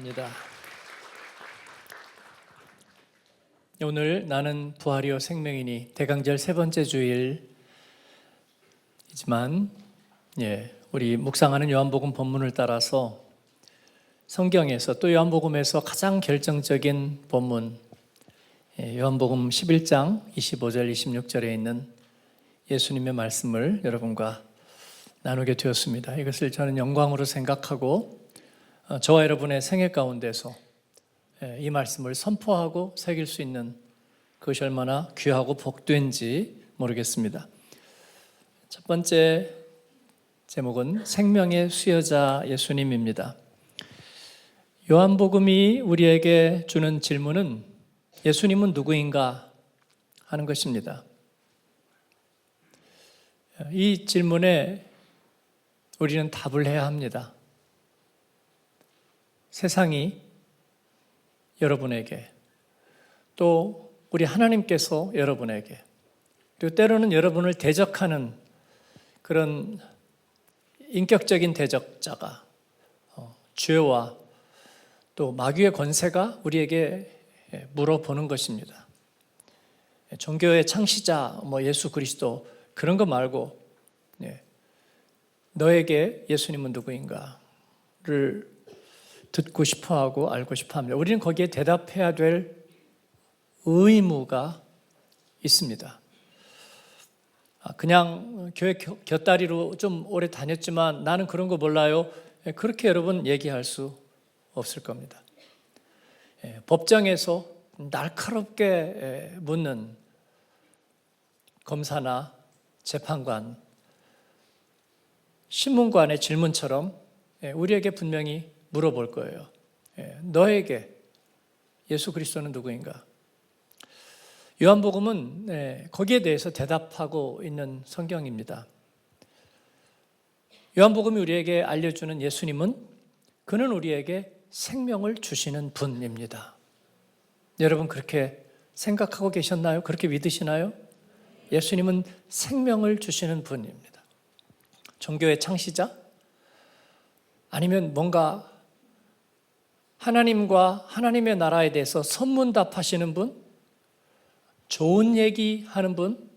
감사합니다. 오늘 나는 부활이요 생명이니 대강절 세 번째 주일이지만 우리 묵상하는 요한복음 본문을 따라서 성경에서 또 요한복음에서 가장 결정적인 본문 요한복음 11장 25절 26절에 있는 예수님의 말씀을 여러분과 나누게 되었습니다. 이것을 저는 영광으로 생각하고 저와 여러분의 생애 가운데서 이 말씀을 선포하고 새길 수 있는 그것이 얼마나 귀하고 복된지 모르겠습니다. 첫 번째 제목은 생명의 수여자 예수님입니다. 요한복음이 우리에게 주는 질문은 예수님은 누구인가 하는 것입니다. 이 질문에 우리는 답을 해야 합니다. 세상이 여러분에게 또 우리 하나님께서 여러분에게 그리고 때로는 여러분을 대적하는 그런 인격적인 대적자가 죄와 또 마귀의 권세가 우리에게 물어보는 것입니다. 종교의 창시자 예수 그리스도 그런 거 말고 너에게 예수님은 누구인가를 듣고 싶어하고 알고 싶어합니다. 우리는 거기에 대답해야 될 의무가 있습니다. 그냥 교회 곁다리로 좀 오래 다녔지만 나는 그런 거 몰라요. 그렇게 여러분 얘기할 수 없을 겁니다. 법정에서 날카롭게 묻는 검사나 재판관, 신문관의 질문처럼 우리에게 분명히 물어볼 거예요. 너에게 예수 그리스도는 누구인가? 요한복음은 거기에 대해서 대답하고 있는 성경입니다. 요한복음이 우리에게 알려주는 예수님은 그는 우리에게 생명을 주시는 분입니다. 여러분 그렇게 생각하고 계셨나요? 그렇게 믿으시나요? 예수님은 생명을 주시는 분입니다. 종교의 창시자? 아니면 뭔가 하나님과 하나님의 나라에 대해서 선문답하시는 분? 좋은 얘기하는 분?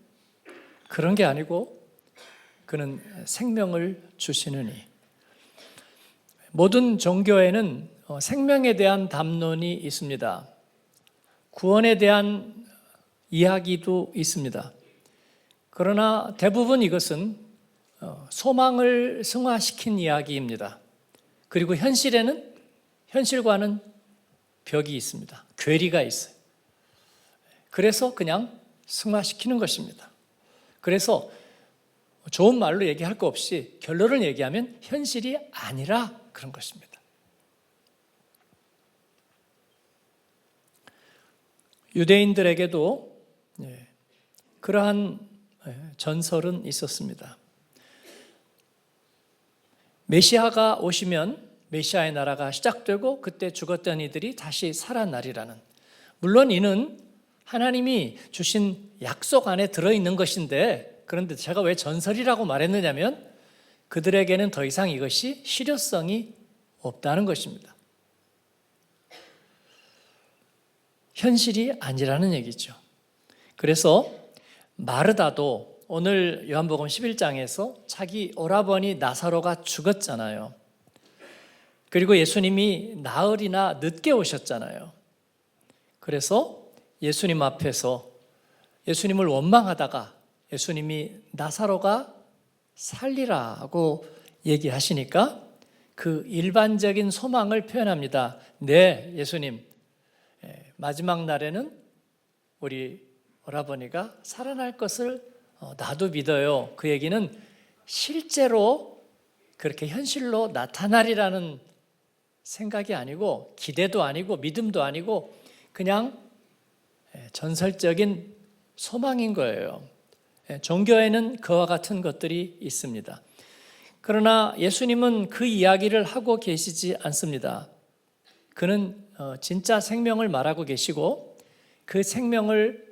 그런 게 아니고 그는 생명을 주시느니. 모든 종교에는 생명에 대한 담론이 있습니다. 구원에 대한 이야기도 있습니다. 그러나 대부분 이것은 소망을 승화시킨 이야기입니다. 그리고 현실과는 벽이 있습니다. 괴리가 있어요. 그래서 그냥 승화시키는 것입니다. 그래서 좋은 말로 얘기할 거 없이 결론을 얘기하면 현실이 아니라 그런 것입니다. 유대인들에게도 그러한 전설은 있었습니다. 메시아가 오시면 메시아의 나라가 시작되고 그때 죽었던 이들이 다시 살아나리라는, 물론 이는 하나님이 주신 약속 안에 들어있는 것인데, 그런데 제가 왜 전설이라고 말했느냐면 그들에게는 더 이상 이것이 실효성이 없다는 것입니다. 현실이 아니라는 얘기죠. 그래서 마르다도 오늘 요한복음 11장에서 자기 오라버니 나사로가 죽었잖아요. 그리고 예수님이 나흘이나 늦게 오셨잖아요. 그래서 예수님 앞에서 예수님을 원망하다가 예수님이 나사로가 살리라고 얘기하시니까 그 일반적인 소망을 표현합니다. 네, 예수님, 마지막 날에는 우리 오라버니가 살아날 것을 나도 믿어요. 그 얘기는 실제로 그렇게 현실로 나타나리라는 생각이 아니고 기대도 아니고 믿음도 아니고 그냥 전설적인 소망인 거예요. 종교에는 그와 같은 것들이 있습니다. 그러나 예수님은 그 이야기를 하고 계시지 않습니다. 그는 진짜 생명을 말하고 계시고 그 생명을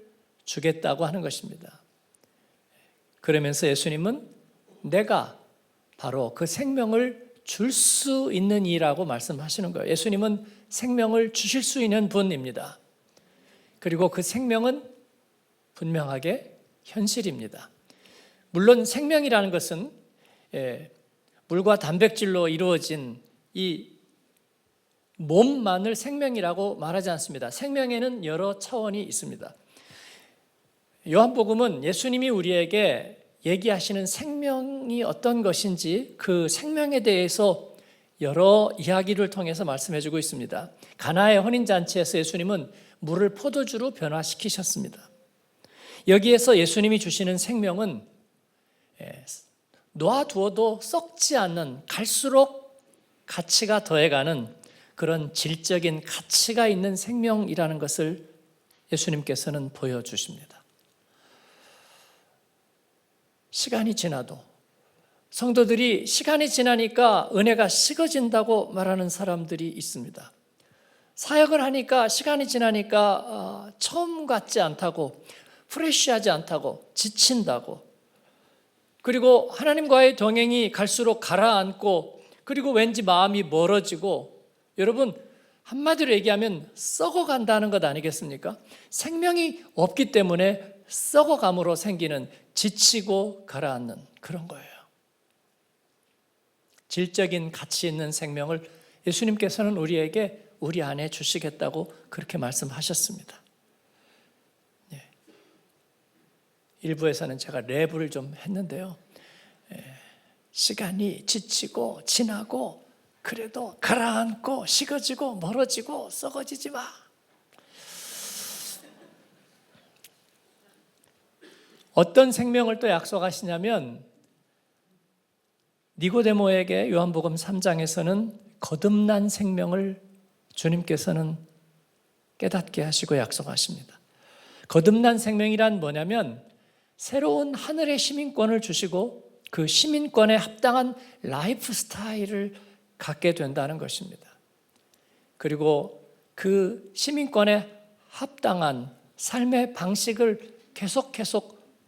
주겠다고 하는 것입니다. 그러면서 예수님은 내가 바로 그 생명을 줄 수 있는 이라고 말씀하시는 거예요. 예수님은 생명을 주실 수 있는 분입니다. 그리고 그 생명은 분명하게 현실입니다. 물론 생명이라는 것은 물과 단백질로 이루어진 이 몸만을 생명이라고 말하지 않습니다. 생명에는 여러 차원이 있습니다. 요한복음은 예수님이 우리에게 얘기하시는 생명이 어떤 것인지 그 생명에 대해서 여러 이야기를 통해서 말씀해주고 있습니다. 가나의 혼인잔치에서 예수님은 물을 포도주로 변화시키셨습니다. 여기에서 예수님이 주시는 생명은 놔두어도 썩지 않는, 갈수록 가치가 더해가는 그런 질적인 가치가 있는 생명이라는 것을 예수님께서는 보여주십니다. 시간이 지나도, 성도들이 시간이 지나니까 은혜가 식어진다고 말하는 사람들이 있습니다. 사역을 하니까 시간이 지나니까 처음 같지 않다고, 프레쉬하지 않다고, 지친다고, 그리고 하나님과의 동행이 갈수록 가라앉고, 그리고 왠지 마음이 멀어지고, 여러분 한마디로 얘기하면 썩어간다는 것 아니겠습니까? 생명이 없기 때문에 썩어감으로 생기는, 지치고 가라앉는 그런 거예요. 질적인 가치 있는 생명을 예수님께서는 우리에게 우리 안에 주시겠다고 그렇게 말씀하셨습니다. 일부에서는 제가 랩을 좀 했는데요. 시간이 지치고 지나고 그래도 가라앉고 식어지고 멀어지고 썩어지지 마. 어떤 생명을 또 약속하시냐면 니고데모에게 요한복음 3장에서는 거듭난 생명을 주님께서는 깨닫게 하시고 약속하십니다. 거듭난 생명이란 뭐냐면 새로운 하늘의 시민권을 주시고 그 시민권에 합당한 라이프 스타일을 갖게 된다는 것입니다. 그리고 그 시민권에 합당한 삶의 방식을 계속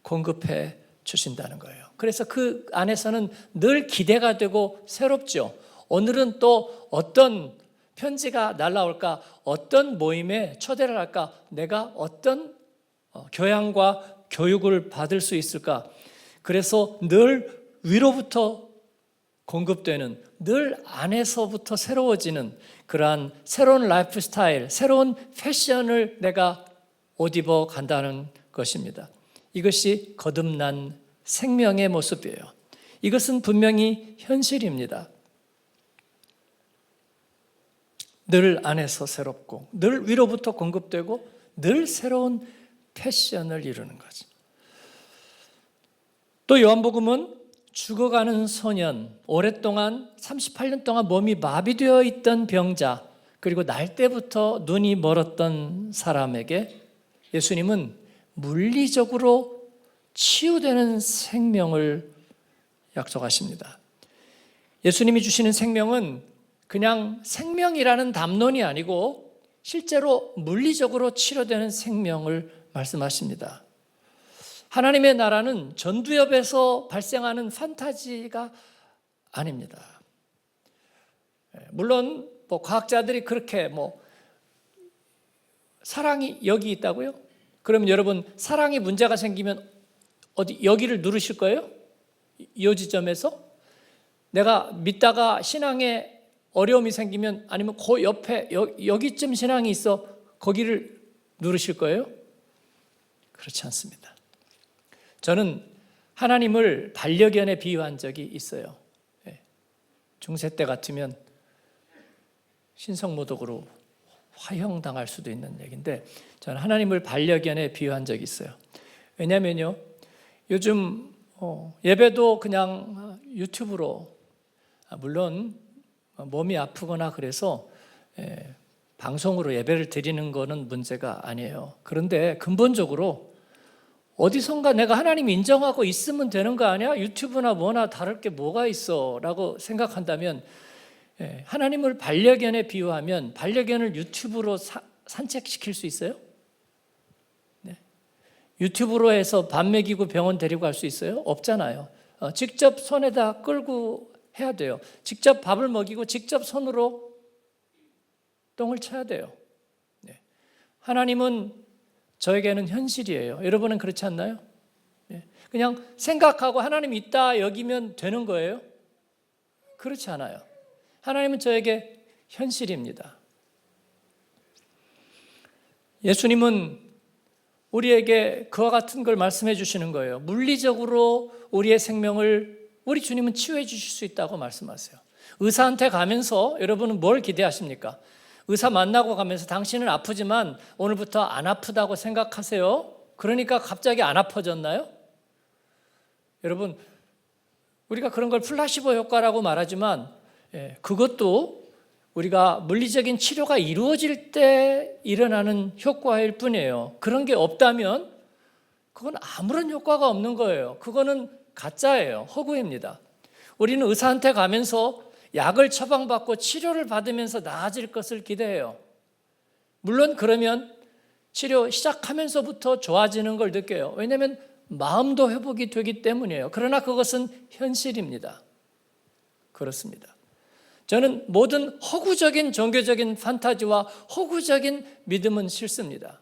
공급해 주신다는 거예요. 그래서 그 안에서는 늘 기대가 되고 새롭죠. 오늘은 또 어떤 편지가 날라올까? 어떤 모임에 초대를 할까? 내가 어떤 교양과 교육을 받을 수 있을까? 그래서 늘 위로부터 공급되는, 늘 안에서부터 새로워지는 그러한 새로운 라이프 스타일, 새로운 패션을 내가 옷 입어 간다는 것입니다. 이것이 거듭난 생명의 모습이에요. 이것은 분명히 현실입니다. 늘 안에서 새롭고, 늘 위로부터 공급되고, 늘 새로운 패션을 이루는 거죠. 또 요한복음은 죽어가는 소년, 오랫동안 38년 동안 몸이 마비되어 있던 병자, 그리고 날 때부터 눈이 멀었던 사람에게 예수님은 물리적으로 치유되는 생명을 약속하십니다. 예수님이 주시는 생명은 그냥 생명이라는 담론이 아니고 실제로 물리적으로 치료되는 생명을 말씀하십니다. 하나님의 나라는 전두엽에서 발생하는 판타지가 아닙니다. 물론 과학자들이 그렇게 사랑이 여기 있다고요? 그러면 여러분 사랑이 문제가 생기면 어디 여기를 누르실 거예요? 이 지점에서? 내가 믿다가 신앙에 어려움이 생기면 아니면 그 옆에 여기쯤 신앙이 있어 거기를 누르실 거예요? 그렇지 않습니다. 저는 하나님을 반려견에 비유한 적이 있어요. 중세 때 같으면 신성모독으로 화형당할 수도 있는 얘기인데 저는 하나님을 반려견에 비유한 적이 있어요. 왜냐면요, 요즘 예배도 그냥 유튜브로, 물론 몸이 아프거나 그래서 방송으로 예배를 드리는 거는 문제가 아니에요. 그런데 근본적으로 어디선가 내가 하나님 인정하고 있으면 되는 거 아니야? 유튜브나 뭐나 다를 게 뭐가 있어? 라고 생각한다면 하나님을 반려견에 비유하면 반려견을 유튜브로 산책시킬 수 있어요? 네. 유튜브로 해서 밥 먹이고 병원 데리고 갈 수 있어요? 없잖아요. 직접 손에다 끌고 해야 돼요. 직접 밥을 먹이고 직접 손으로 똥을 쳐야 돼요. 네. 하나님은 저에게는 현실이에요. 여러분은 그렇지 않나요? 네. 그냥 생각하고 하나님 있다 여기면 되는 거예요? 그렇지 않아요. 하나님은 저에게 현실입니다. 예수님은 우리에게 그와 같은 걸 말씀해 주시는 거예요. 물리적으로 우리의 생명을 우리 주님은 치유해 주실 수 있다고 말씀하세요. 의사한테 가면서 여러분은 뭘 기대하십니까? 의사 만나고 가면서 당신은 아프지만 오늘부터 안 아프다고 생각하세요. 그러니까 갑자기 안 아파졌나요? 여러분, 우리가 그런 걸 플라시보 효과라고 말하지만 그것도 우리가 물리적인 치료가 이루어질 때 일어나는 효과일 뿐이에요. 그런 게 없다면 그건 아무런 효과가 없는 거예요. 그거는 가짜예요. 허구입니다. 우리는 의사한테 가면서 약을 처방받고 치료를 받으면서 나아질 것을 기대해요. 물론 그러면 치료 시작하면서부터 좋아지는 걸 느껴요. 왜냐하면 마음도 회복이 되기 때문이에요. 그러나 그것은 현실입니다. 그렇습니다. 저는 모든 허구적인 종교적인 판타지와 허구적인 믿음은 싫습니다.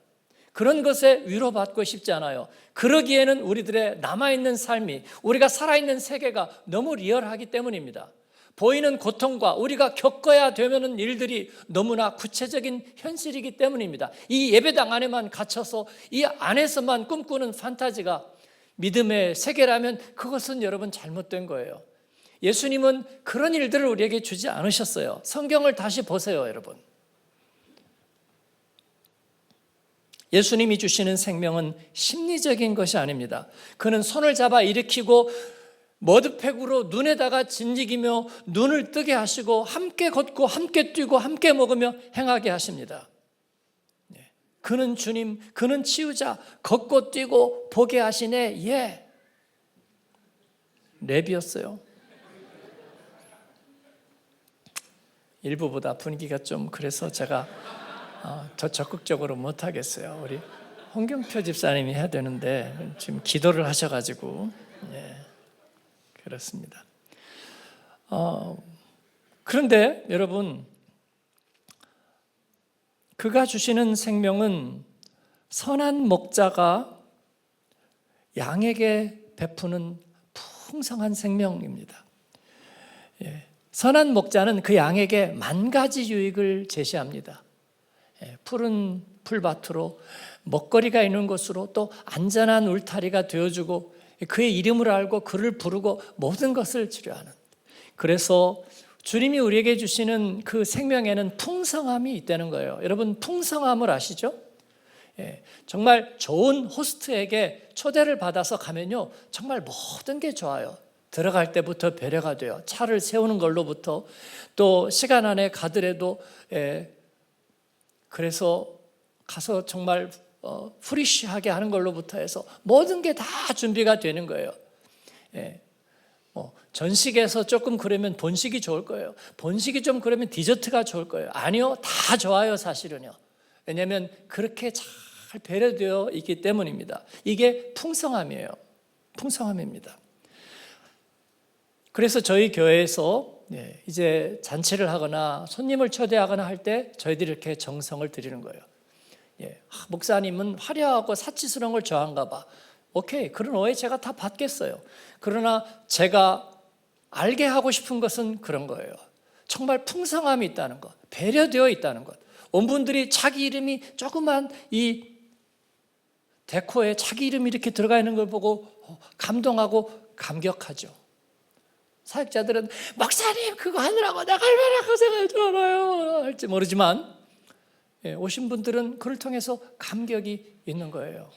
그런 것에 위로받고 싶지 않아요. 그러기에는 우리들의 남아있는 삶이, 우리가 살아있는 세계가 너무 리얼하기 때문입니다. 보이는 고통과 우리가 겪어야 되는 일들이 너무나 구체적인 현실이기 때문입니다. 이 예배당 안에만 갇혀서 이 안에서만 꿈꾸는 판타지가 믿음의 세계라면 그것은 여러분 잘못된 거예요. 예수님은 그런 일들을 우리에게 주지 않으셨어요. 성경을 다시 보세요, 여러분. 예수님이 주시는 생명은 심리적인 것이 아닙니다. 그는 손을 잡아 일으키고 머드팩으로 눈에다가 진지기며 눈을 뜨게 하시고 함께 걷고 함께 뛰고 함께 먹으며 행하게 하십니다. 그는 주님, 그는 치유자, 걷고 뛰고 보게 하시네. 예. 랩이었어요. 일부보다 분위기가 좀 그래서 제가 더 적극적으로 못하겠어요. 우리 홍경표 집사님이 해야 되는데 지금 기도를 하셔가지고 그렇습니다. 그런데 여러분, 그가 주시는 생명은 선한 목자가 양에게 베푸는 풍성한 생명입니다. 선한 목자는 그 양에게 만 가지 유익을 제시합니다. 푸른 풀밭으로 먹거리가 있는 곳으로 또 안전한 울타리가 되어주고 그의 이름을 알고 그를 부르고 모든 것을 치료하는. 그래서 주님이 우리에게 주시는 그 생명에는 풍성함이 있다는 거예요. 여러분, 풍성함을 아시죠? 정말 좋은 호스트에게 초대를 받아서 가면요, 정말 모든 게 좋아요. 들어갈 때부터 배려가 돼요. 차를 세우는 걸로부터 또 시간 안에 가더라도 그래서 가서 정말 프리쉬하게 하는 걸로부터 해서 모든 게 다 준비가 되는 거예요. 전식에서 조금 그러면 본식이 좋을 거예요. 본식이 좀 그러면 디저트가 좋을 거예요. 아니요, 다 좋아요, 사실은요. 왜냐하면 그렇게 잘 배려되어 있기 때문입니다. 이게 풍성함이에요. 풍성함입니다. 그래서 저희 교회에서 이제 잔치를 하거나 손님을 초대하거나 할 때 저희들이 이렇게 정성을 드리는 거예요. 목사님은 화려하고 사치스러운 걸 좋아한가 봐. 오케이, 그런 오해 제가 다 받겠어요. 그러나 제가 알게 하고 싶은 것은 그런 거예요. 정말 풍성함이 있다는 것, 배려되어 있다는 것. 온 분들이 자기 이름이 조그만 이 데코에 자기 이름이 이렇게 들어가 있는 걸 보고 감동하고 감격하죠. 사역자들은 목사님 그거 하느라고 내가 얼마나 고생할 줄 알아요 할지 모르지만 오신 분들은 그를 통해서 감격이 있는 거예요.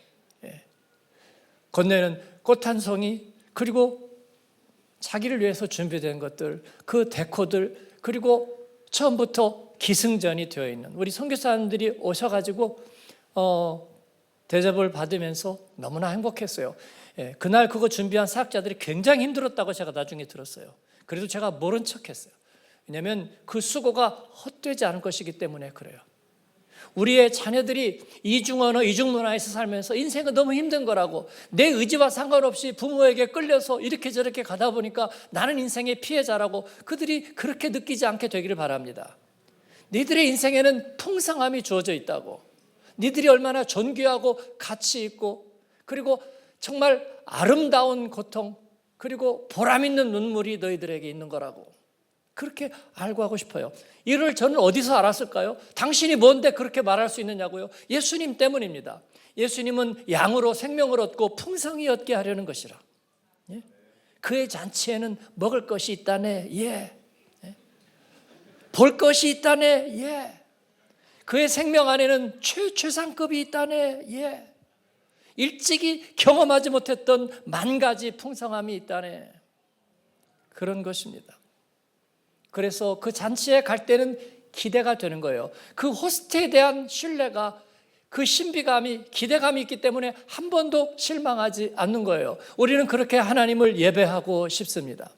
건네는 꽃 한 송이, 그리고 자기를 위해서 준비된 것들, 그 데코들, 그리고 처음부터 기승전이 되어 있는 우리 선교사님들이 오셔가지고 대접을 받으면서 너무나 행복했어요. 그날 그거 준비한 사역자들이 굉장히 힘들었다고 제가 나중에 들었어요. 그래도 제가 모른 척했어요. 왜냐하면 그 수고가 헛되지 않을 것이기 때문에 그래요. 우리의 자녀들이 이중언어, 이중문화에서 살면서 인생은 너무 힘든 거라고, 내 의지와 상관없이 부모에게 끌려서 이렇게 저렇게 가다 보니까 나는 인생의 피해자라고 그들이 그렇게 느끼지 않게 되기를 바랍니다. 니들의 인생에는 풍성함이 주어져 있다고, 니들이 얼마나 존귀하고 가치 있고, 그리고 정말 아름다운 고통, 그리고 보람 있는 눈물이 너희들에게 있는 거라고 그렇게 알고 하고 싶어요. 이를 저는 어디서 알았을까요? 당신이 뭔데 그렇게 말할 수 있느냐고요? 예수님 때문입니다. 예수님은 양으로 생명을 얻고 풍성히 얻게 하려는 것이라. 예? 그의 잔치에는 먹을 것이 있다네. 예. 예? 볼 것이 있다네. 예. 그의 생명 안에는 최상급이 있다네. 예. 일찍이 경험하지 못했던 만 가지 풍성함이 있다네. 그런 것입니다. 그래서 그 잔치에 갈 때는 기대가 되는 거예요. 그 호스트에 대한 신뢰가, 그 신비감이, 기대감이 있기 때문에 한 번도 실망하지 않는 거예요. 우리는 그렇게 하나님을 예배하고 싶습니다.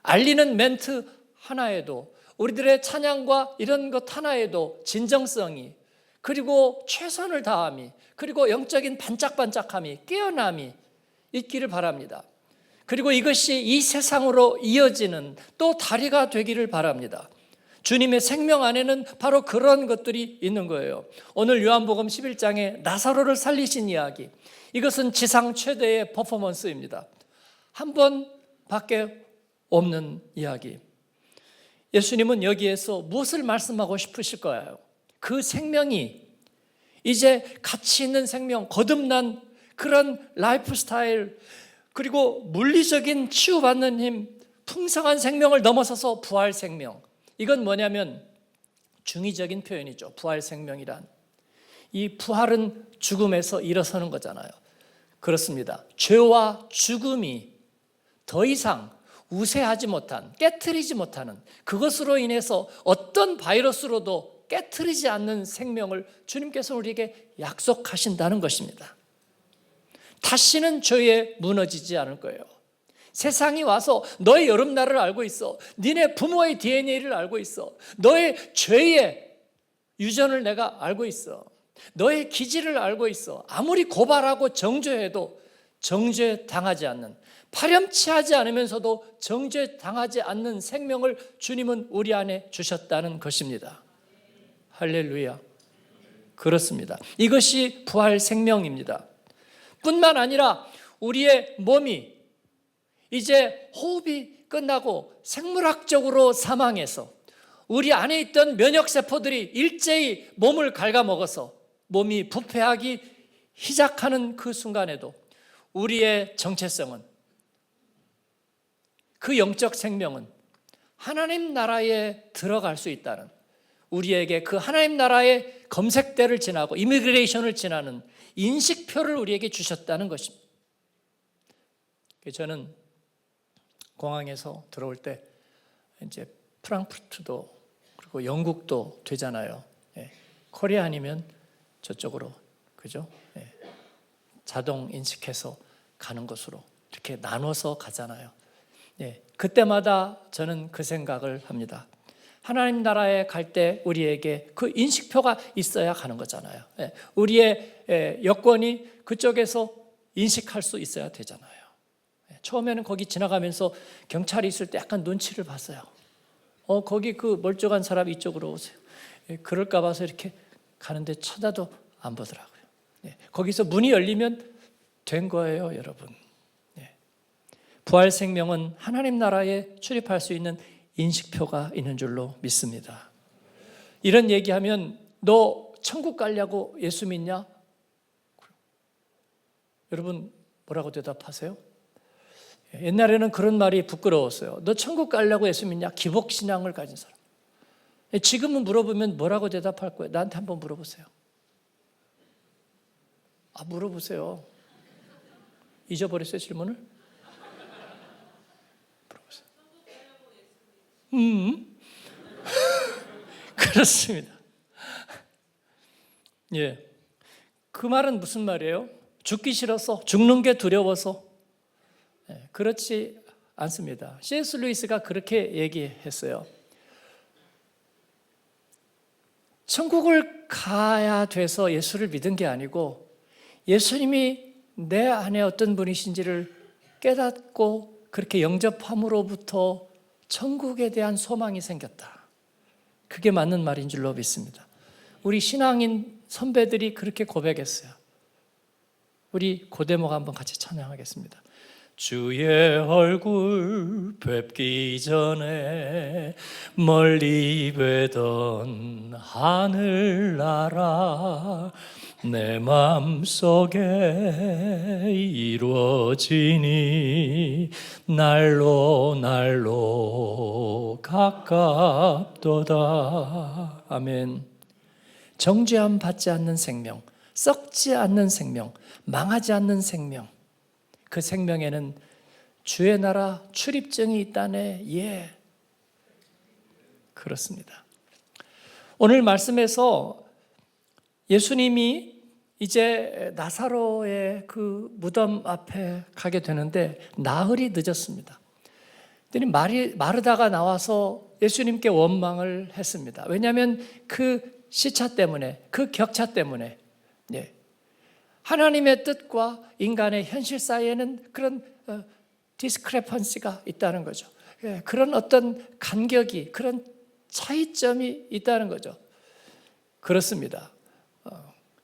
알리는 멘트 하나에도, 우리들의 찬양과 이런 것 하나에도 진정성이, 그리고 최선을 다함이, 그리고 영적인 반짝반짝함이, 깨어남이 있기를 바랍니다. 그리고 이것이 이 세상으로 이어지는 또 다리가 되기를 바랍니다. 주님의 생명 안에는 바로 그런 것들이 있는 거예요. 오늘 요한복음 11장에 나사로를 살리신 이야기, 이것은 지상 최대의 퍼포먼스입니다. 한 번밖에 없는 이야기. 예수님은 여기에서 무엇을 말씀하고 싶으실 거예요? 그 생명이 이제 가치 있는 생명, 거듭난 그런 라이프 스타일, 그리고 물리적인 치유받는 힘, 풍성한 생명을 넘어서서 부활 생명. 이건 뭐냐면 중의적인 표현이죠. 부활 생명이란. 이 부활은 죽음에서 일어서는 거잖아요. 그렇습니다. 죄와 죽음이 더 이상 우세하지 못한, 깨트리지 못하는, 그것으로 인해서 어떤 바이러스로도 깨트리지 않는 생명을 주님께서 우리에게 약속하신다는 것입니다. 다시는 죄에 무너지지 않을 거예요. 세상이 와서 너의 여름날을 알고 있어, 니네 부모의 DNA를 알고 있어, 너의 죄의 유전을 내가 알고 있어, 너의 기질을 알고 있어, 아무리 고발하고 정죄해도 정죄당하지 않는, 파렴치하지 않으면서도 정죄당하지 않는 생명을 주님은 우리 안에 주셨다는 것입니다. 할렐루야. 그렇습니다. 이것이 부활 생명입니다. 뿐만 아니라 우리의 몸이 이제 호흡이 끝나고 생물학적으로 사망해서 우리 안에 있던 면역세포들이 일제히 몸을 갉아먹어서 몸이 부패하기 시작하는 그 순간에도 우리의 정체성은, 그 영적 생명은 하나님 나라에 들어갈 수 있다는, 우리에게 그 하나님 나라의 검색대를 지나고 이미그레이션을 지나는 인식표를 우리에게 주셨다는 것입니다. 저는 공항에서 들어올 때 이제 프랑크푸르트도 그리고 영국도 되잖아요. 예. 코리아 아니면 저쪽으로, 그죠? 예. 자동 인식해서 가는 것으로 이렇게 나눠서 가잖아요. 예. 그때마다 저는 그 생각을 합니다. 하나님 나라에 갈 때 우리에게 그 인식표가 있어야 가는 거잖아요. 예. 우리의 여권이 그쪽에서 인식할 수 있어야 되잖아요. 예. 처음에는 거기 지나가면서 경찰이 있을 때 약간 눈치를 봤어요. 거기 그 멀쩡한 사람 이쪽으로 오세요. 예. 그럴까 봐서 이렇게 가는데 쳐다도 안 보더라고요. 예. 거기서 문이 열리면 된 거예요, 여러분. 예. 부활 생명은 하나님 나라에 출입할 수 있는 인식표가 있는 줄로 믿습니다. 이런 얘기하면 너 천국 가려고 예수 믿냐? 여러분 뭐라고 대답하세요? 옛날에는 그런 말이 부끄러웠어요. 너 천국 가려고 예수 믿냐? 기복신앙을 가진 사람. 지금은 물어보면 뭐라고 대답할 거예요? 나한테 한번 물어보세요. 물어보세요. 잊어버렸어요, 질문을? 그렇습니다. 예. 그 말은 무슨 말이에요? 죽기 싫어서, 죽는 게 두려워서? 예, 그렇지 않습니다. C.S. 루이스가 그렇게 얘기했어요. 천국을 가야 돼서 예수를 믿은 게 아니고 예수님이 내 안에 어떤 분이신지를 깨닫고 그렇게 영접함으로부터 천국에 대한 소망이 생겼다. 그게 맞는 말인 줄로 믿습니다. 우리 신앙인 선배들이 그렇게 고백했어요. 우리 고대목 한번 같이 찬양하겠습니다. 주의 얼굴 뵙기 전에 멀리 뵈던 하늘나라 내 맘속에 이루어지니 날로 가깝도다. 아멘. 정죄함 받지 않는 생명, 썩지 않는 생명, 망하지 않는 생명, 그 생명에는 주의 나라 출입증이 있다네. 예, 그렇습니다. 오늘 말씀에서 예수님이 이제 나사로의 그 무덤 앞에 가게 되는데 나흘이 늦었습니다. 그랬더니 마르다가 나와서 예수님께 원망을 했습니다. 왜냐하면 그 시차 때문에, 그 격차 때문에, 예, 하나님의 뜻과 인간의 현실 사이에는 그런 디스크레펀시가 있다는 거죠. 예, 그런 어떤 간격이, 그런 차이점이 있다는 거죠. 그렇습니다.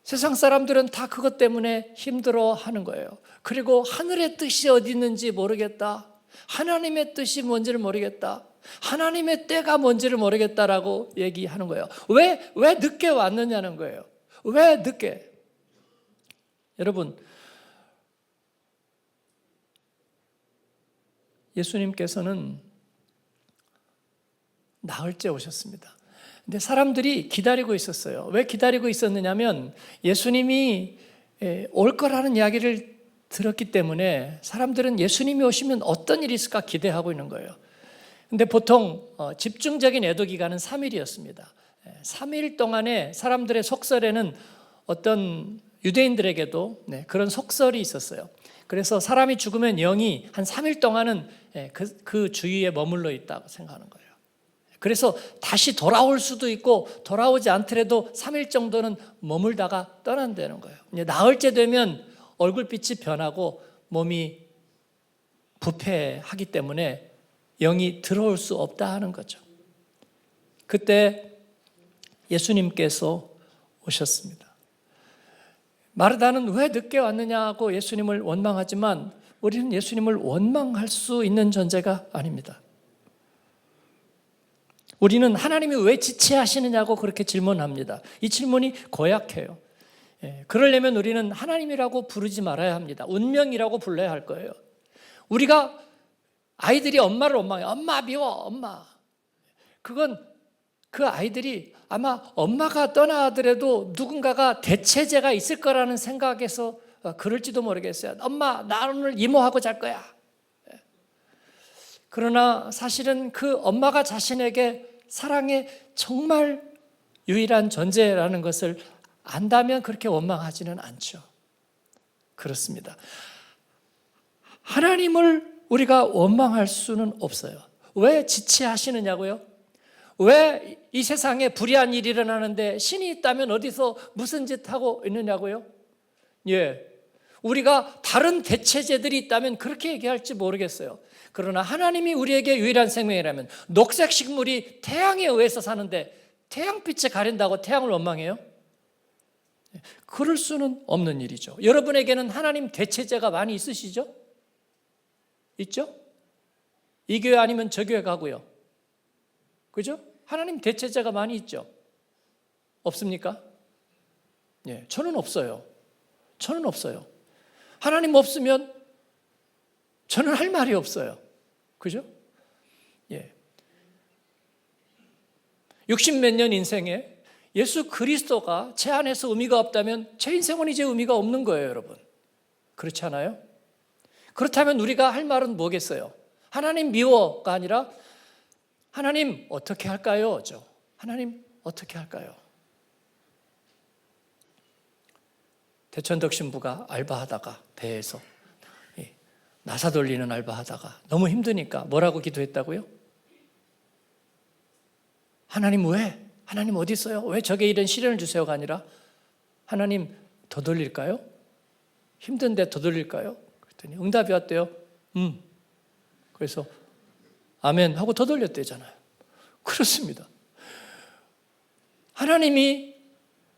세상 사람들은 다 그것 때문에 힘들어하는 거예요. 그리고 하늘의 뜻이 어디 있는지 모르겠다. 하나님의 뜻이 뭔지를 모르겠다. 하나님의 때가 뭔지를 모르겠다라고 얘기하는 거예요. 왜 늦게 왔느냐는 거예요. 왜 늦게? 여러분, 예수님께서는 나흘째 오셨습니다. 근데 사람들이 기다리고 있었어요. 왜 기다리고 있었느냐면 예수님이 올 거라는 이야기를 들었기 때문에 사람들은 예수님이 오시면 어떤 일이 있을까 기대하고 있는 거예요. 근데 보통 집중적인 애도 기간은 3일이었습니다. 3일 동안에 사람들의 속설에는 어떤 유대인들에게도 그런 속설이 있었어요. 그래서 사람이 죽으면 영이 한 3일 동안은 그 주위에 머물러 있다고 생각하는 거예요. 그래서 다시 돌아올 수도 있고 돌아오지 않더라도 3일 정도는 머물다가 떠난다는 거예요. 나흘째 되면 얼굴빛이 변하고 몸이 부패하기 때문에 영이 들어올 수 없다 하는 거죠. 그때 예수님께서 오셨습니다. 마르다는 왜 늦게 왔느냐고 예수님을 원망하지만 우리는 예수님을 원망할 수 있는 존재가 아닙니다. 우리는 하나님이 왜 지체하시느냐고 그렇게 질문합니다. 이 질문이 고약해요. 그러려면 우리는 하나님이라고 부르지 말아야 합니다. 운명이라고 불러야 할 거예요. 우리가 아이들이 엄마를 원망해요. 엄마 미워, 엄마. 그건 그 아이들이 아마 엄마가 떠나더라도 누군가가 대체제가 있을 거라는 생각에서 그럴지도 모르겠어요. 엄마, 나 오늘 이모하고 잘 거야. 그러나 사실은 그 엄마가 자신에게 사랑의 정말 유일한 존재라는 것을 안다면 그렇게 원망하지는 않죠. 그렇습니다. 하나님을 우리가 원망할 수는 없어요. 왜 지체하시느냐고요? 왜 이 세상에 불의한 일이 일어나는데 신이 있다면 어디서 무슨 짓 하고 있느냐고요? 예, 우리가 다른 대체제들이 있다면 그렇게 얘기할지 모르겠어요. 그러나 하나님이 우리에게 유일한 생명이라면 녹색 식물이 태양에 의해서 사는데 태양빛에 가린다고 태양을 원망해요? 그럴 수는 없는 일이죠. 여러분에게는 하나님 대체제가 많이 있으시죠? 있죠? 이 교회 아니면 저 교회 가고요. 그죠? 하나님 대체제가 많이 있죠? 없습니까? 예, 저는 없어요. 저는 없어요. 하나님 없으면 저는 할 말이 없어요. 그죠? 예. 60몇 년 인생에 예수 그리스도가 제 안에서 의미가 없다면 제 인생은 이제 의미가 없는 거예요, 여러분. 그렇지 않아요? 그렇다면 우리가 할 말은 뭐겠어요? 하나님 미워가 아니라 하나님 어떻게 할까요? 하나님 어떻게 할까요? 대천덕 신부가 알바하다가 배에서 나사 돌리는 알바하다가 너무 힘드니까 뭐라고 기도했다고요? 하나님 왜 하나님 어디 있어요? 왜 적에 이런 시련을 주세요가 아니라 하나님 더 돌릴까요? 힘든데 더 돌릴까요? 그랬더니 응답이 왔대요. 그래서 아멘 하고 더 돌렸대잖아요. 그렇습니다. 하나님이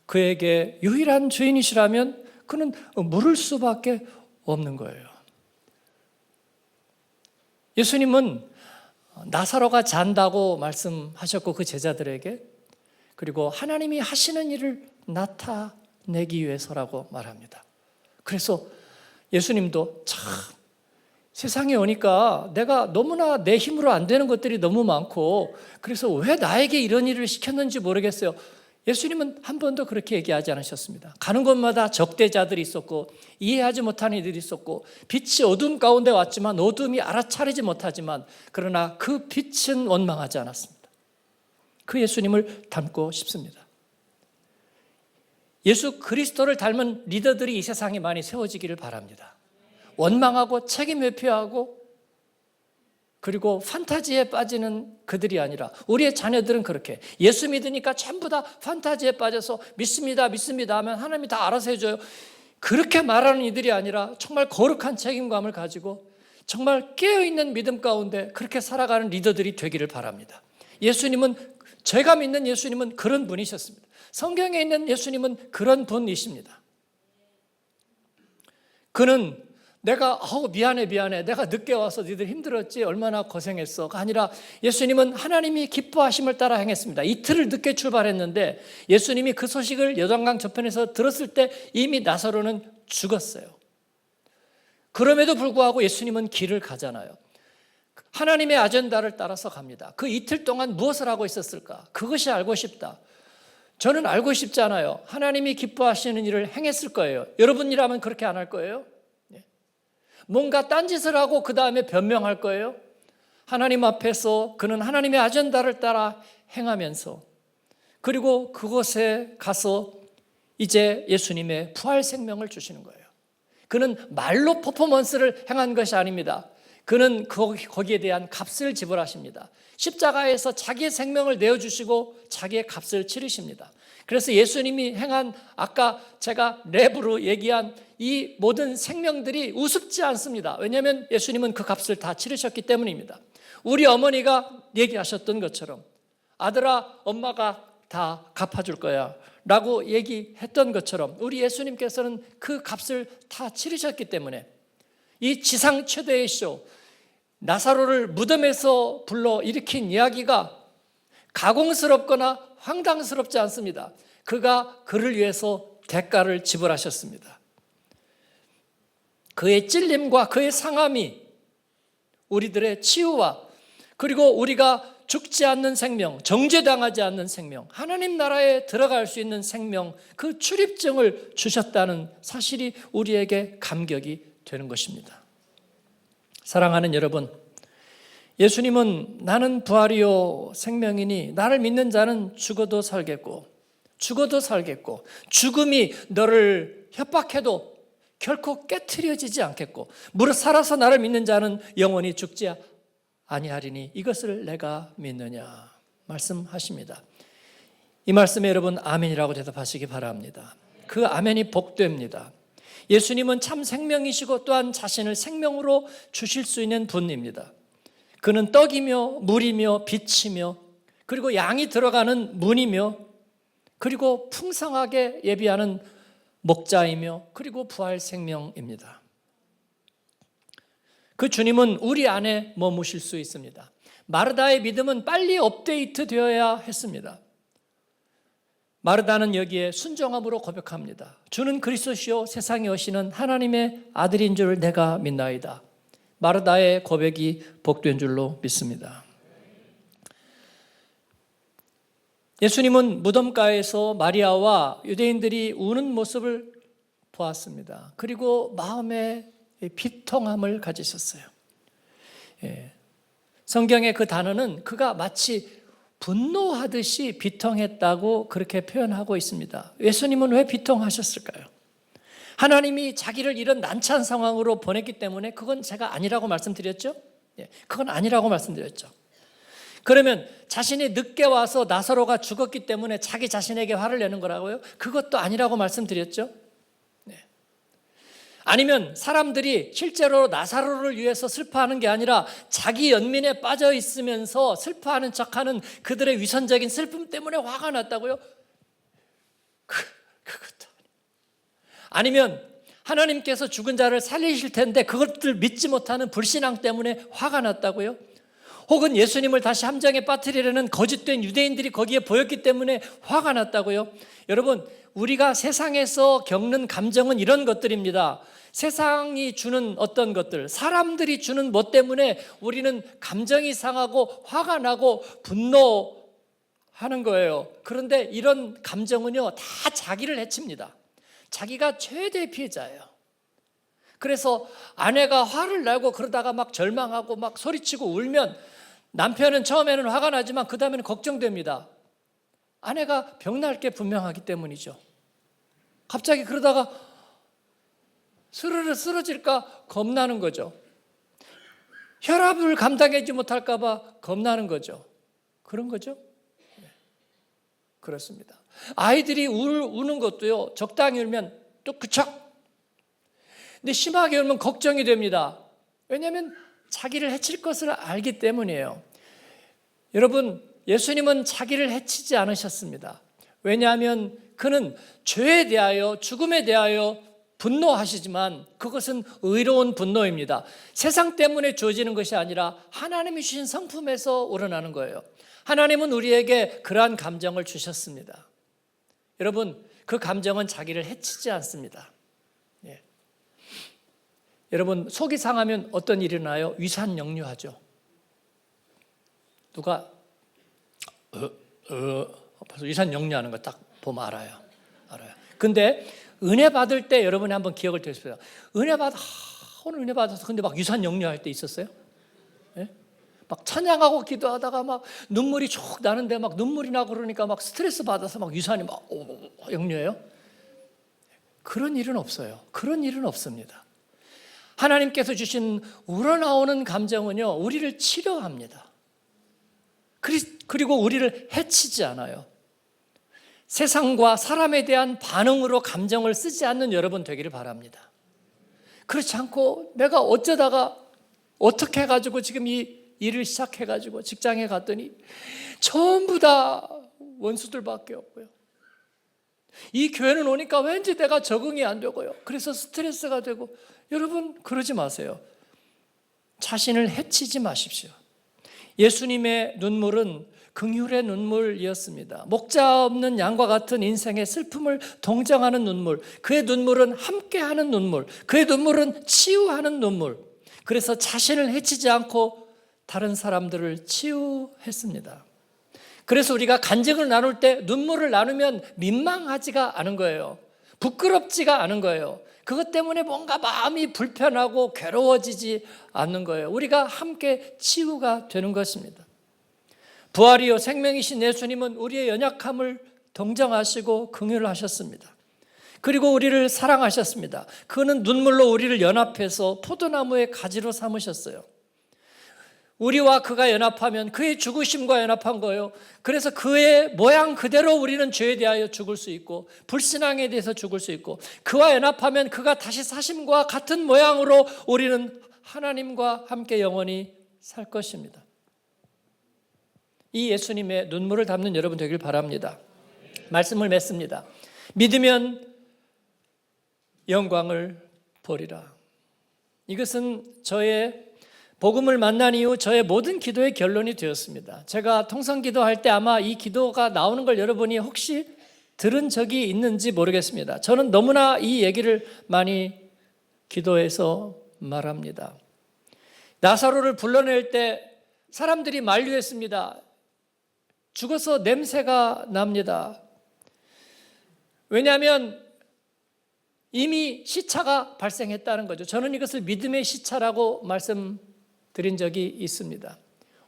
그에게 유일한 주인이시라면 그는 물을 수밖에 없는 거예요. 예수님은 나사로가 잔다고 말씀하셨고 그 제자들에게, 그리고 하나님이 하시는 일을 나타내기 위해서라고 말합니다. 그래서 예수님도 참 세상에 오니까 내가 너무나 내 힘으로 안 되는 것들이 너무 많고 그래서 왜 나에게 이런 일을 시켰는지 모르겠어요. 예수님은 한 번도 그렇게 얘기하지 않으셨습니다. 가는 곳마다 적대자들이 있었고 이해하지 못하는 이들이 있었고 빛이 어둠 가운데 왔지만 어둠이 알아차리지 못하지만 그러나 그 빛은 원망하지 않았습니다. 그 예수님을 닮고 싶습니다. 예수 그리스도를 닮은 리더들이 이 세상에 많이 세워지기를 바랍니다. 원망하고 책임 회피하고 그리고 판타지에 빠지는 그들이 아니라 우리의 자녀들은 그렇게 예수 믿으니까 전부 다 판타지에 빠져서 믿습니다 하면 하나님이 다 알아서 해줘요. 그렇게 말하는 이들이 아니라 정말 거룩한 책임감을 가지고 정말 깨어있는 믿음 가운데 그렇게 살아가는 리더들이 되기를 바랍니다. 예수님은, 제가 믿는 예수님은 그런 분이셨습니다. 성경에 있는 예수님은 그런 분이십니다. 그는 내가 미안해 내가 늦게 와서 니들 힘들었지 얼마나 고생했어가 아니라 예수님은 하나님이 기뻐하심을 따라 행했습니다. 이틀을 늦게 출발했는데 예수님이 그 소식을 요단강 저편에서 들었을 때 이미 나사로는 죽었어요. 그럼에도 불구하고 예수님은 길을 가잖아요. 하나님의 아젠다를 따라서 갑니다. 그 이틀 동안 무엇을 하고 있었을까? 그것이 알고 싶다. 저는 알고 싶지 않아요. 하나님이 기뻐하시는 일을 행했을 거예요. 여러분이라면 그렇게 안 할 거예요? 뭔가 딴짓을 하고 그 다음에 변명할 거예요? 하나님 앞에서 그는 하나님의 아젠다를 따라 행하면서 그리고 그곳에 가서 이제 예수님의 부활 생명을 주시는 거예요. 그는 말로 퍼포먼스를 행한 것이 아닙니다. 그는 거기에 대한 값을 지불하십니다. 십자가에서 자기의 생명을 내어주시고 자기의 값을 치르십니다. 그래서 예수님이 행한 아까 제가 랩으로 얘기한 이 모든 생명들이 우습지 않습니다. 왜냐하면 예수님은 그 값을 다 치르셨기 때문입니다. 우리 어머니가 얘기하셨던 것처럼 아들아 엄마가 다 갚아줄 거야 라고 얘기했던 것처럼 우리 예수님께서는 그 값을 다 치르셨기 때문에 이 지상 최대의 쇼 나사로를 무덤에서 불러 일으킨 이야기가 가공스럽거나 황당스럽지 않습니다. 그가 그를 위해서 대가를 지불하셨습니다. 그의 찔림과 그의 상함이 우리들의 치유와 그리고 우리가 죽지 않는 생명, 정죄당하지 않는 생명, 하나님 나라에 들어갈 수 있는 생명, 그 출입증을 주셨다는 사실이 우리에게 감격이 되는 것입니다. 사랑하는 여러분, 예수님은 나는 부활이요 생명이니 나를 믿는 자는 죽어도 살겠고 죽음이 너를 협박해도 결코 깨트려지지 않겠고 무릇 살아서 나를 믿는 자는 영원히 죽지 아니하리니 이것을 내가 믿느냐 말씀하십니다. 이 말씀에 여러분 아멘이라고 대답하시기 바랍니다. 그 아멘이 복됩니다. 예수님은 참 생명이시고 또한 자신을 생명으로 주실 수 있는 분입니다. 그는 떡이며 물이며 빛이며 그리고 양이 들어가는 문이며 그리고 풍성하게 예비하는 목자이며 그리고 부활 생명입니다. 그 주님은 우리 안에 머무실 수 있습니다. 마르다의 믿음은 빨리 업데이트 되어야 했습니다. 마르다는 여기에 순종함으로 고백합니다. 주는 그리스도시요 세상에 오시는 하나님의 아들인 줄 내가 믿나이다. 마르다의 고백이 복된 줄로 믿습니다. 예수님은 무덤가에서 마리아와 유대인들이 우는 모습을 보았습니다. 그리고 마음에 비통함을 가지셨어요. 성경의 그 단어는 그가 마치 분노하듯이 비통했다고 그렇게 표현하고 있습니다. 예수님은 왜 비통하셨을까요? 하나님이 자기를 이런 난처한 상황으로 보냈기 때문에 그건 제가 아니라고 말씀드렸죠? 그건 아니라고 말씀드렸죠. 그러면 자신이 늦게 와서 나사로가 죽었기 때문에 자기 자신에게 화를 내는 거라고요? 그것도 아니라고 말씀드렸죠. 네. 아니면 사람들이 실제로 나사로를 위해서 슬퍼하는 게 아니라 자기 연민에 빠져 있으면서 슬퍼하는 척하는 그들의 위선적인 슬픔 때문에 화가 났다고요? 그것도 아니면 하나님께서 죽은 자를 살리실 텐데 그것들 믿지 못하는 불신앙 때문에 화가 났다고요? 혹은 예수님을 다시 함정에 빠뜨리려는 거짓된 유대인들이 거기에 보였기 때문에 화가 났다고요? 여러분, 우리가 세상에서 겪는 감정은 이런 것들입니다. 세상이 주는 어떤 것들, 사람들이 주는 뭐 때문에 우리는 감정이 상하고 화가 나고 분노하는 거예요. 그런데 이런 감정은요, 다 자기를 해칩니다. 자기가 최대 피해자예요. 그래서 아내가 화를 내고 그러다가 막 절망하고 막 소리치고 울면 남편은 처음에는 화가 나지만 그 다음에는 걱정됩니다. 아내가 병날 게 분명하기 때문이죠. 갑자기 그러다가 스르르 쓰러질까 겁나는 거죠. 혈압을 감당하지 못할까 봐 겁나는 거죠. 그런 거죠. 네. 그렇습니다. 아이들이 우는 것도요, 적당히 울면 또 그척. 근데 심하게 울면 걱정이 됩니다. 왜냐하면 자기를 해칠 것을 알기 때문이에요. 여러분, 예수님은 자기를 해치지 않으셨습니다. 왜냐하면 그는 죄에 대하여, 죽음에 대하여 분노하시지만 그것은 의로운 분노입니다. 세상 때문에 주어지는 것이 아니라 하나님이 주신 성품에서 우러나는 거예요. 하나님은 우리에게 그러한 감정을 주셨습니다. 여러분, 그 감정은 자기를 해치지 않습니다. 예. 여러분, 속이 상하면 어떤 일이 일어나요? 위산 역류하죠. 누가 위산 역류하는 거 딱 보면 알아요. 근데 은혜 받을 때 여러분이 한번 기억을 되십시오. 오늘 은혜 받아서 근데 막 위산 역류할 때 있었어요? 예? 막 찬양하고 기도하다가 막 눈물이 쭉 나는데 막 눈물이 나고 그러니까 막 스트레스 받아서 막 위산이 막 역류해요? 그런 일은 없어요. 그런 일은 없습니다. 하나님께서 주신 우러나오는 감정은요, 우리를 치료합니다. 그리고 우리를 해치지 않아요. 세상과 사람에 대한 반응으로 감정을 쓰지 않는 여러분 되기를 바랍니다. 그렇지 않고 내가 어쩌다가 어떻게 해가지고 지금 이 일을 시작해가지고 직장에 갔더니 전부 다 원수들밖에 없고요. 이 교회는 오니까 왠지 내가 적응이 안 되고요. 그래서 스트레스가 되고. 여러분, 그러지 마세요. 자신을 해치지 마십시오. 예수님의 눈물은 긍휼의 눈물이었습니다. 목자 없는 양과 같은 인생의 슬픔을 동정하는 눈물, 그의 눈물은 함께하는 눈물, 그의 눈물은 치유하는 눈물. 그래서 자신을 해치지 않고 다른 사람들을 치유했습니다. 그래서 우리가 간증을 나눌 때 눈물을 나누면 민망하지가 않은 거예요. 부끄럽지가 않은 거예요. 그것 때문에 뭔가 마음이 불편하고 괴로워지지 않는 거예요. 우리가 함께 치유가 되는 것입니다. 부활이요 생명이신 예수님은 우리의 연약함을 동정하시고 긍휼하셨습니다. 그리고 우리를 사랑하셨습니다. 그는 눈물로 우리를 연합해서 포도나무의 가지로 삼으셨어요. 우리와 그가 연합하면 그의 죽으심과 연합한 거예요. 그래서 그의 모양 그대로 우리는 죄에 대하여 죽을 수 있고 불신앙에 대해서 죽을 수 있고 그와 연합하면 그가 다시 사심과 같은 모양으로 우리는 하나님과 함께 영원히 살 것입니다. 이 예수님의 눈물을 담는 여러분 되길 바랍니다. 말씀을 맺습니다. 믿으면 영광을 보리라. 이것은 저의 복음을 만난 이후 저의 모든 기도의 결론이 되었습니다. 제가 통성 기도할 때 아마 이 기도가 나오는 걸 여러분이 혹시 들은 적이 있는지 모르겠습니다. 저는 너무나 이 얘기를 많이 기도해서 말합니다. 나사로를 불러낼 때 사람들이 만류했습니다. 죽어서 냄새가 납니다. 왜냐하면 이미 시차가 발생했다는 거죠. 저는 이것을 믿음의 시차라고 말씀드린 적이 있습니다.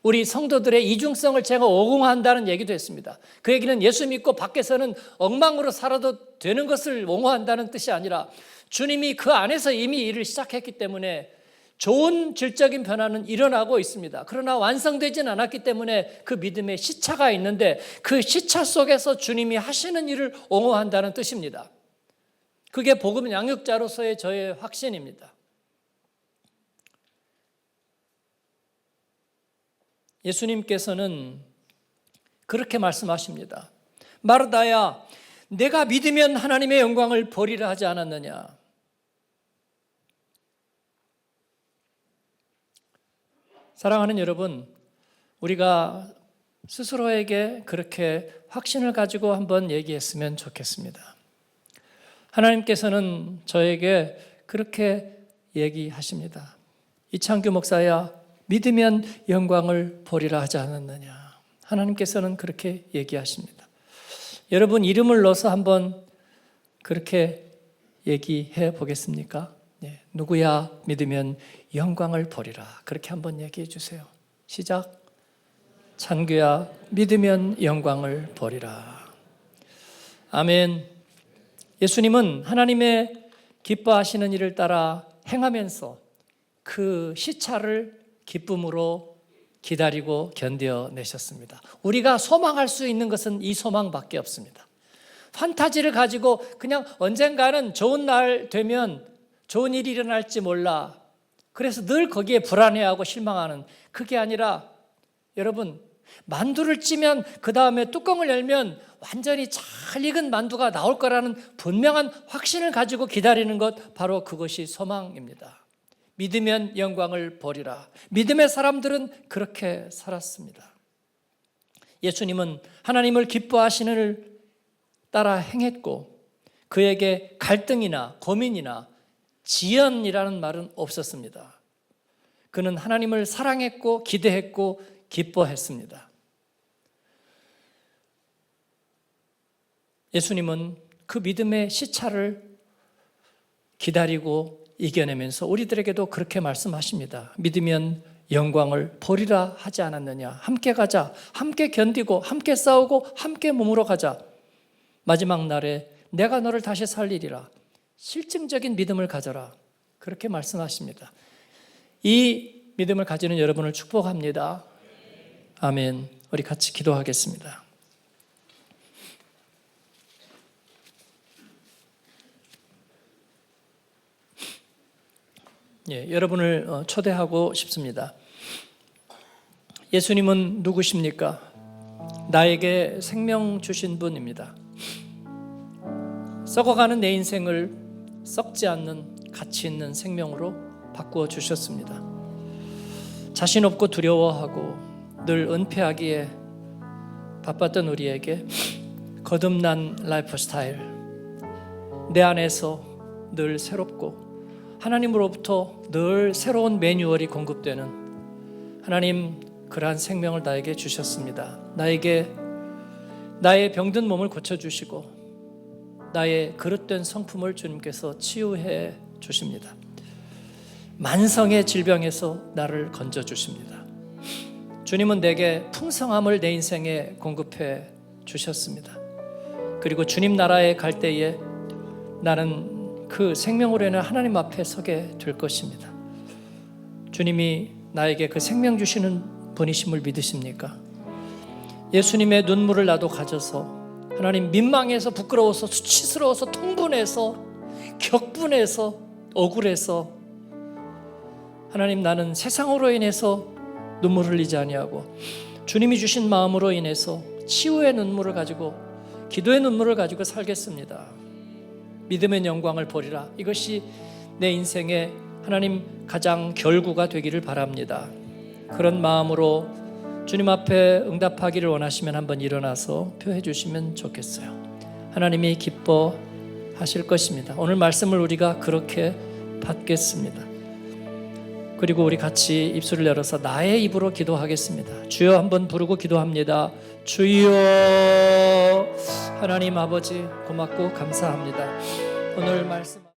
우리 성도들의 이중성을 제가 옹호한다는 얘기도 했습니다. 그 얘기는 예수 믿고 밖에서는 엉망으로 살아도 되는 것을 옹호한다는 뜻이 아니라 주님이 그 안에서 이미 일을 시작했기 때문에 좋은 질적인 변화는 일어나고 있습니다. 그러나 완성되진 않았기 때문에 그 믿음에 시차가 있는데 그 시차 속에서 주님이 하시는 일을 옹호한다는 뜻입니다. 그게 복음 양육자로서의 저의 확신입니다. 예수님께서는 그렇게 말씀하십니다. 마르다야, 내가 믿으면 하나님의 영광을 보리라 하지 않았느냐. 사랑하는 여러분, 우리가 스스로에게 그렇게 확신을 가지고 한번 얘기했으면 좋겠습니다. 하나님께서는 저에게 그렇게 얘기하십니다. 이창규 목사야, 믿으면 영광을 보리라 하지 않았느냐. 하나님께서는 그렇게 얘기하십니다. 여러분, 이름을 넣어서 한번 그렇게 얘기해 보겠습니까? 네, 누구야 믿으면 영광을 보리라. 그렇게 한번 얘기해 주세요. 시작. 찬규야 믿으면 영광을 보리라. 아멘. 예수님은 하나님의 기뻐하시는 일을 따라 행하면서 그 시차를 기쁨으로 기다리고 견뎌내셨습니다. 우리가 소망할 수 있는 것은 이 소망밖에 없습니다. 판타지를 가지고 그냥 언젠가는 좋은 날 되면 좋은 일이 일어날지 몰라. 그래서 늘 거기에 불안해하고 실망하는, 그게 아니라 여러분, 만두를 찌면 그 다음에 뚜껑을 열면 완전히 잘 익은 만두가 나올 거라는 분명한 확신을 가지고 기다리는 것, 바로 그것이 소망입니다. 믿으면 영광을 보리라. 믿음의 사람들은 그렇게 살았습니다. 예수님은 하나님을 기뻐하시는 일을 따라 행했고 그에게 갈등이나 고민이나 지연이라는 말은 없었습니다. 그는 하나님을 사랑했고 기대했고 기뻐했습니다. 예수님은 그 믿음의 시차를 기다리고 이겨내면서 우리들에게도 그렇게 말씀하십니다. 믿으면 영광을 보리라 하지 않았느냐. 함께 가자. 함께 견디고 함께 싸우고 함께 몸으로 가자. 마지막 날에 내가 너를 다시 살리리라. 실증적인 믿음을 가져라. 그렇게 말씀하십니다. 이 믿음을 가지는 여러분을 축복합니다. 아멘. 우리 같이 기도하겠습니다. 여러분을 초대하고 싶습니다. 예수님은 누구십니까? 나에게 생명 주신 분입니다. 썩어가는 내 인생을 썩지 않는 가치 있는 생명으로 바꾸어 주셨습니다. 자신 없고 두려워하고 늘 은폐하기에 바빴던 우리에게 거듭난 라이프 스타일, 내 안에서 늘 새롭고 하나님으로부터 늘 새로운 매뉴얼이 공급되는 하나님, 그러한 생명을 나에게 주셨습니다. 나의 병든 몸을 고쳐주시고 나의 그릇된 성품을 주님께서 치유해 주십니다. 만성의 질병에서 나를 건져주십니다. 주님은 내게 풍성함을 내 인생에 공급해 주셨습니다. 그리고 주님 나라에 갈 때에 나는 그 생명으로 인해 하나님 앞에 서게 될 것입니다. 주님이 나에게 그 생명 주시는 분이심을 믿으십니까? 예수님의 눈물을 나도 가져서 하나님, 민망해서 부끄러워서 수치스러워서 통분해서 격분해서 억울해서 하나님, 나는 세상으로 인해서 눈물을 흘리지 아니하고 주님이 주신 마음으로 인해서 치유의 눈물을 가지고 기도의 눈물을 가지고 살겠습니다. 믿음의 영광을 보리라. 이것이 내 인생의 하나님 가장 결구가 되기를 바랍니다. 그런 마음으로 주님 앞에 응답하기를 원하시면 한번 일어나서 표해 주시면 좋겠어요. 하나님이 기뻐하실 것입니다. 오늘 말씀을 우리가 그렇게 받겠습니다. 그리고 우리 같이 입술을 열어서 나의 입으로 기도하겠습니다. 주여 한번 부르고 기도합니다. 주여. 하나님 아버지, 고맙고 감사합니다. 오늘 말씀